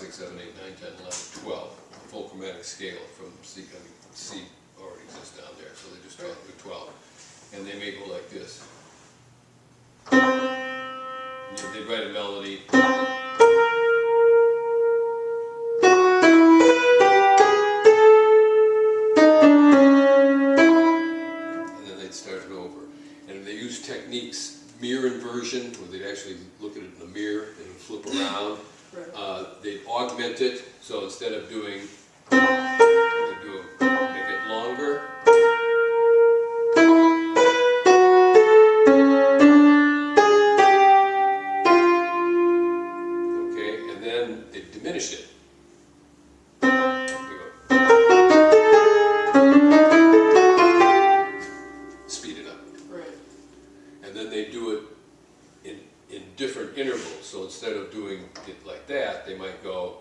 6, 7, 8, 9, 10, 11, 12. A full chromatic scale from C, I mean, C already exists down there, so they just start with 12. And they may go like this. They'd write a melody. And then they'd start it over. And they use techniques, mirror inversion, where they'd actually look at it in the mirror and flip around. They'd augment it, so instead of doing, they'd make it longer. Okay, and then they diminish it. Speed it up. Right. And then they do it in different intervals. So instead of doing it like that, they might go.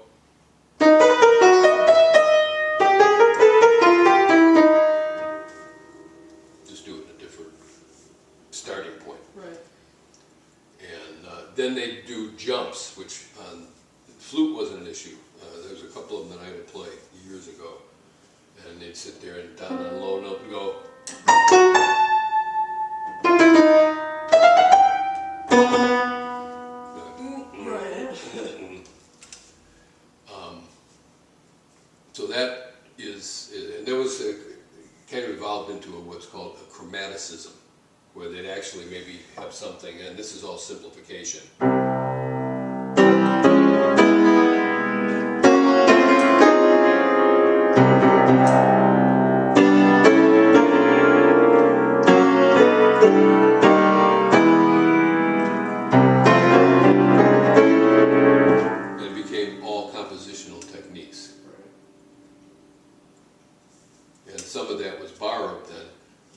Just do it in a different starting point. Right. And then they do jumps, which flute wasn't an issue. There was a couple of them that I would play years ago. And they'd sit there and down on a low note and go. So that is, and there was kind of evolved into what's called a chromaticism, where they'd actually maybe have something, and this is all simplification. It became all compositional techniques. And some of that was borrowed then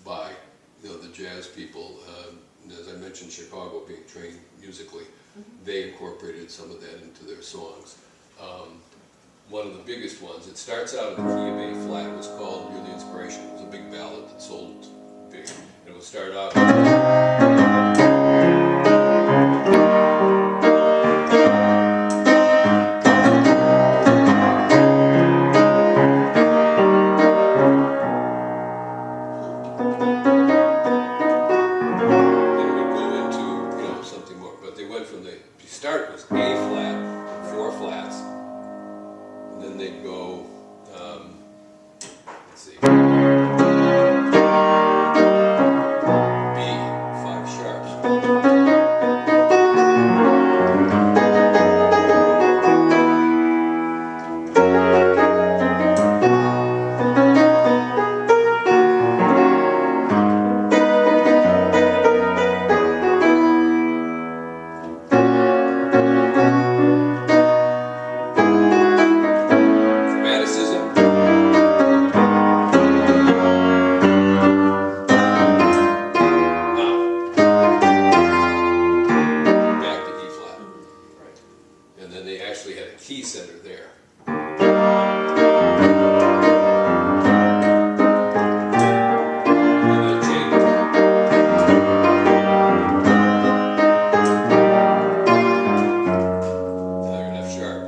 by, the jazz people. As I mentioned, Chicago being trained musically, they incorporated some of that into their songs. One of the biggest ones, it starts out in the key of A flat, it was called You're the Inspiration. It was a big ballad that sold big. And it would start out. Start was A flat, 4 flats, and then they'd go, let's see, B, 5 sharps. Key center there. And then change. Now you're in F sharp.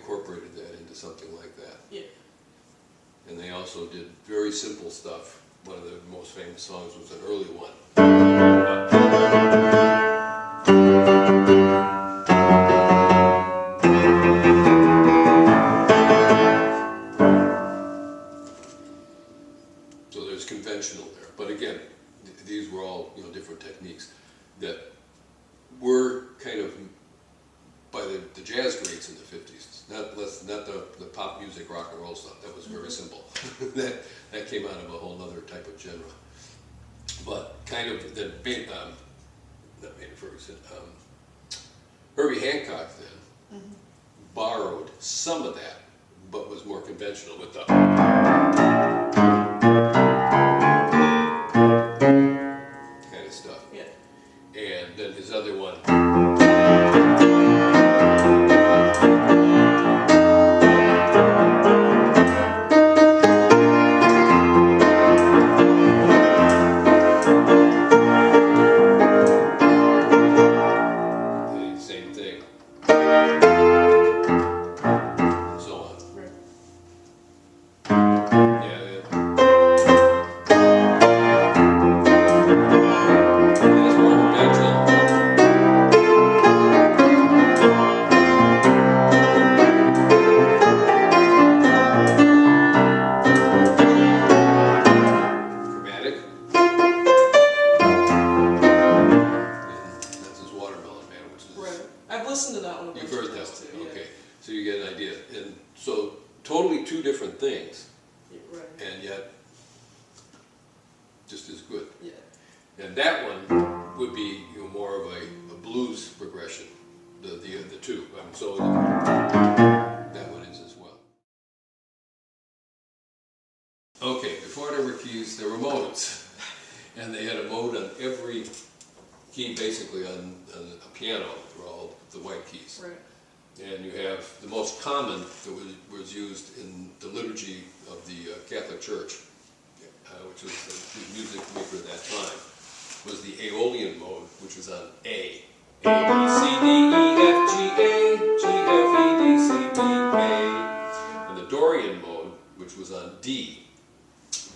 Incorporated that into something like that. Yeah. And they also did very simple stuff. One of the most famous songs was an early one. So there's conventional there. But again, these were all different techniques that were kind of by the jazz greats in the 50s, not the pop music, rock and roll stuff. That was very simple. that came out of a whole other type of genre. But kind of not Maynard Ferguson, Herbie Hancock then borrowed some of that, but was more conventional with the. just as good. Yeah. And that one would be, you know, more of a blues progression, the two. So that one is as well. Okay, before there were keys, there were modes. And they had a mode on every key, basically on a piano, for all the white keys. Right. And you have the most common that was used in the liturgy of the Catholic Church, which was the music maker at that time, was the Aeolian mode, which was on A. A, B, C, D, E, F, G, A, G, F, E, D, C, B, A. And the Dorian mode, which was on D.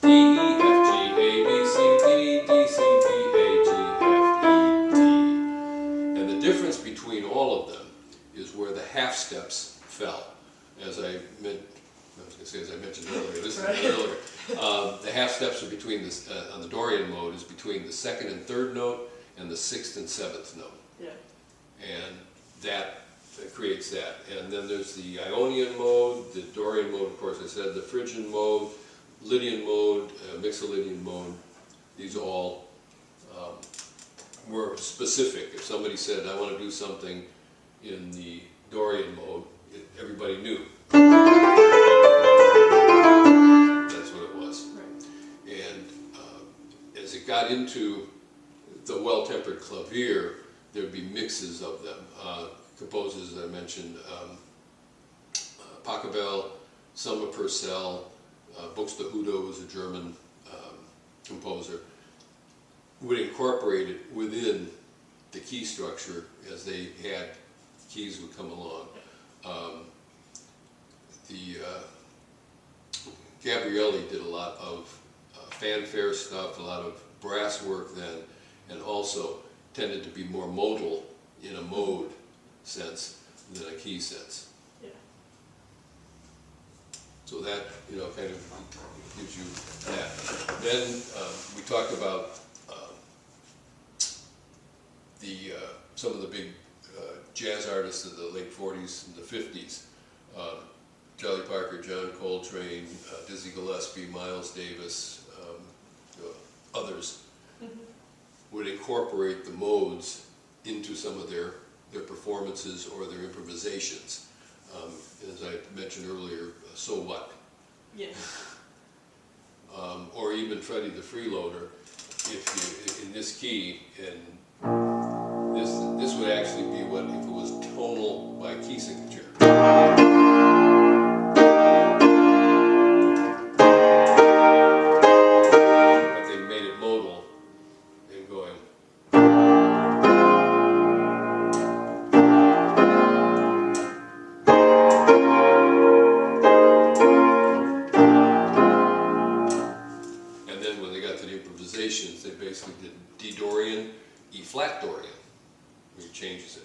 D, E, F, G, A, B, C, D, D, C, B, A, G, F, E, D. And the difference between all of them is where the half steps fell. As I mentioned earlier, this is earlier. The half steps are between this, on the Dorian mode is between the second and third note and the sixth and seventh note. Yeah. And that creates that. And then there's the Ionian mode, the Dorian mode, of course I said, the Phrygian mode, Lydian mode, Mixolydian mode. These all were specific. If somebody said, I want to do something in the Dorian mode, everybody knew. That's what it was. Right. And as it got into the well-tempered clavier, there'd be mixes of them. Composers, as I mentioned, Pachelbel, Selma Purcell, Buxtehude was a German composer, would incorporate it within the key structure as they had keys would come along. Gabrielli did a lot of fanfare stuff, a lot of brass work then, and also tended to be more modal in a mode sense than a key sense. Yeah. So that, you know, kind of gives you that. Then we talked about some of the big jazz artists of the late 40s and the 50s. Charlie Parker, John Coltrane, Dizzy Gillespie, Miles Davis, others would incorporate the modes into some of their performances or their improvisations. As I mentioned earlier, So What? Yeah. Or even Freddie the Freeloader, if you, in this key, and this would actually be what, if it was tonal by key signature. But they made it modal and going. And then when they got to the improvisations, they basically did D Dorian, E flat Dorian, where he changes it.